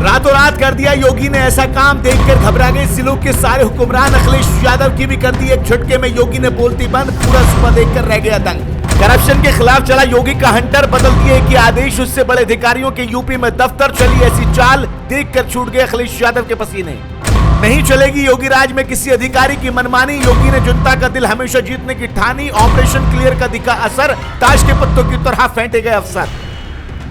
रातों रात कर दिया योगी ने ऐसा काम, देखकर घबरा गए जिलों के सारे हुक्मरान। अखिलेश यादव की भी कर दी एक झटके में योगी ने बोलती बंद, पूरा सुबह देखकर रह गया दंग। करप्शन के खिलाफ चला योगी का हंटर, बदल दिए कि आदेश, उससे बड़े अधिकारियों के यूपी में दफ्तर। चली ऐसी चाल, देखकर छूट गए अखिलेश यादव के पसीने। नहीं चलेगी योगी राज में किसी अधिकारी की मनमानी, योगी ने जनता का दिल हमेशा जीतने की ठानी। ऑपरेशन क्लियर का दिखा असर, ताश के पत्तों की तरह फेंटे गए अफसर।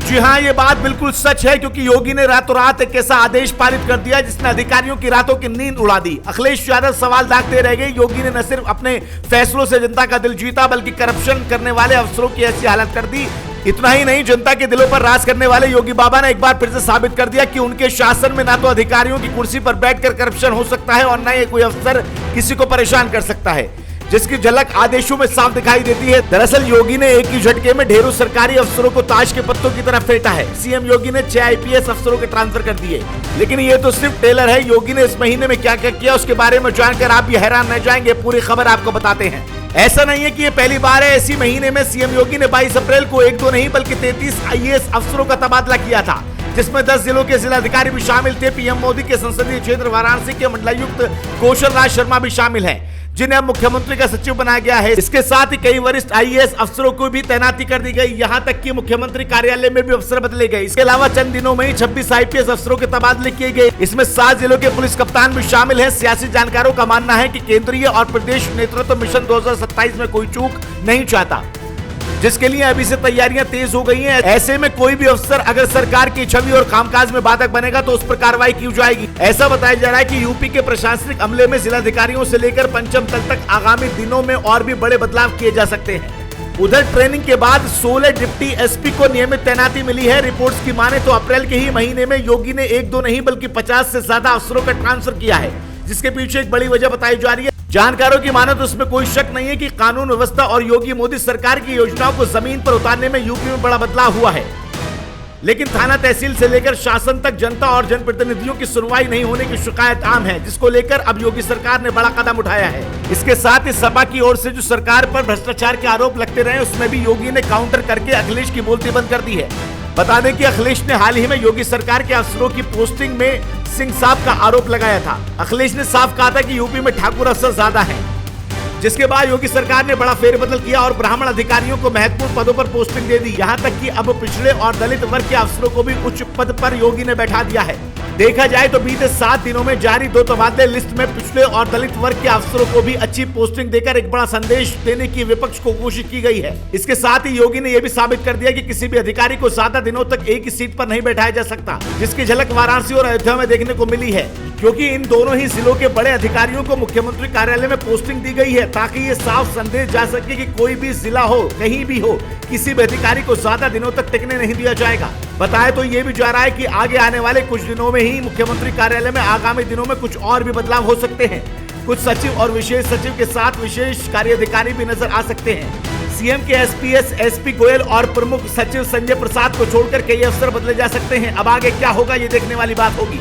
जी हां, ये बात बिल्कुल सच है, क्योंकि योगी ने रातों रात एक ऐसा आदेश पारित कर दिया जिसने अधिकारियों की रातों की नींद उड़ा दी। अखिलेश यादव सवाल दागते रह गए। योगी ने न सिर्फ अपने फैसलों से जनता का दिल जीता, बल्कि करप्शन करने वाले अफसरों की ऐसी हालत कर दी। इतना ही नहीं, जनता के दिलों पर राज करने वाले योगी बाबा ने एक बार फिर से साबित कर दिया कि उनके शासन में ना तो अधिकारियों की कुर्सी पर बैठकर करप्शन हो सकता है और न ही कोई अफसर किसी को परेशान कर सकता है, जिसकी झलक आदेशों में साफ दिखाई देती है। दरअसल योगी ने एक ही झटके में ढेरों सरकारी अफसरों को ताश के पत्तों की तरह फेंटा है। सीएम योगी ने 6 आईपीएस अफसरों के ट्रांसफर कर दिए। लेकिन ये तो सिर्फ टेलर है। योगी ने इस महीने में क्या क्या किया उसके बारे में जानकर आप भी हैरान रह जाएंगे। पूरी खबर आपको बताते हैं। ऐसा नहीं है कि ये पहली बार है। इसी महीने में सीएम योगी ने 22 अप्रैल को 1-2 नहीं बल्कि 33 आईएएस अफसरों का तबादला किया था, जिसमें 10 जिलों के जिलाधिकारी भी शामिल थे। पीएम मोदी के संसदीय क्षेत्र वाराणसी के मंडलायुक्त कौशल राज शर्मा भी शामिल हैं, जिन्हें अब मुख्यमंत्री का सचिव बनाया गया है। इसके साथ ही कई वरिष्ठ आईएएस अफसरों को भी तैनाती कर दी गई। यहां तक कि मुख्यमंत्री कार्यालय में भी अफसर बदले गए। इसके अलावा चंद दिनों में ही 26 आईपीएस अफसरों के तबादले किए गए। इसमें 7 जिलों के पुलिस कप्तान भी शामिल हैं। सियासी जानकारों का मानना है कि केंद्रीय और प्रदेश नेतृत्व मिशन 2027 में कोई चूक नहीं चाहता, जिसके लिए अभी से तैयारियां तेज हो गई हैं। ऐसे में कोई भी अफसर अगर सरकार की छवि और कामकाज में बाधक बनेगा तो उस पर कार्रवाई की जाएगी। ऐसा बताया जा रहा है कि यूपी के प्रशासनिक अमले में जिलाधिकारियों से लेकर पंचम तल तक आगामी दिनों में और भी बड़े बदलाव किए जा सकते हैं। उधर ट्रेनिंग के बाद 16 डिप्टी एसपी को नियमित तैनाती मिली है। रिपोर्ट्स की माने तो अप्रैल के ही महीने में योगी ने 1-2 नहीं बल्कि 50 से ज्यादा अफसरों का ट्रांसफर किया है, जिसके पीछे एक बड़ी वजह बताई जा रही है। जानकारों की माने तो इसमें कोई शक नहीं है कि कानून व्यवस्था और योगी मोदी सरकार की योजनाओं को जमीन पर उतारने में यूपी में बड़ा बदलाव हुआ है। लेकिन थाना तहसील से लेकर शासन तक जनता और जनप्रतिनिधियों की सुनवाई नहीं होने की शिकायत आम है, जिसको लेकर अब योगी सरकार ने बड़ा कदम उठाया है। इसके साथ ही सपा की ओर से जो सरकार पर भ्रष्टाचार के आरोप लगते रहे, उसमें भी योगी ने काउंटर करके अखिलेश की बोलती बंद कर दी है। बता दें कि अखिलेश ने हाल ही में योगी सरकार के अफसरों की पोस्टिंग में सिंह साहब का आरोप लगाया था। अखिलेश ने साफ कहा था कि यूपी में ठाकुर अफसर ज्यादा हैं, जिसके बाद योगी सरकार ने बड़ा फेरबदल किया और ब्राह्मण अधिकारियों को महत्वपूर्ण पदों पर पोस्टिंग दे दी। यहां तक कि अब पिछड़े और दलित वर्ग के अफसरों को भी उच्च पद पर योगी ने बैठा दिया है। देखा जाए तो बीते 7 दिनों में जारी 2 तबादले लिस्ट में पिछड़े और दलित वर्ग के अफसरों को भी अच्छी पोस्टिंग देकर एक बड़ा संदेश देने की विपक्ष को कोशिश की गई है। इसके साथ ही योगी ने यह भी साबित कर दिया कि किसी भी अधिकारी को ज्यादा दिनों तक एक ही सीट पर नहीं बैठाया जा सकता, जिसकी झलक वाराणसी और अयोध्या में देखने को मिली है, क्योंकि इन दोनों ही जिलों के बड़े अधिकारियों को मुख्यमंत्री कार्यालय में पोस्टिंग दी गई है, ताकि ये साफ संदेश जा सके कि कोई भी जिला हो, कहीं भी हो, किसी भी अधिकारी को ज्यादा दिनों तक टिकने नहीं दिया जाएगा। बताया तो ये भी जा रहा है कि आगे आने वाले कुछ दिनों में ही मुख्यमंत्री कार्यालय में आगामी दिनों में कुछ और भी बदलाव हो सकते हैं। कुछ सचिव और विशेष सचिव के साथ विशेष कार्याधिकारी भी नजर आ सकते हैं। सीएम के एसपीएस, एसपी गोयल और प्रमुख सचिव संजय प्रसाद को छोड़कर कई अफसर बदले जा सकते हैं। अब आगे क्या होगा ये देखने वाली बात होगी।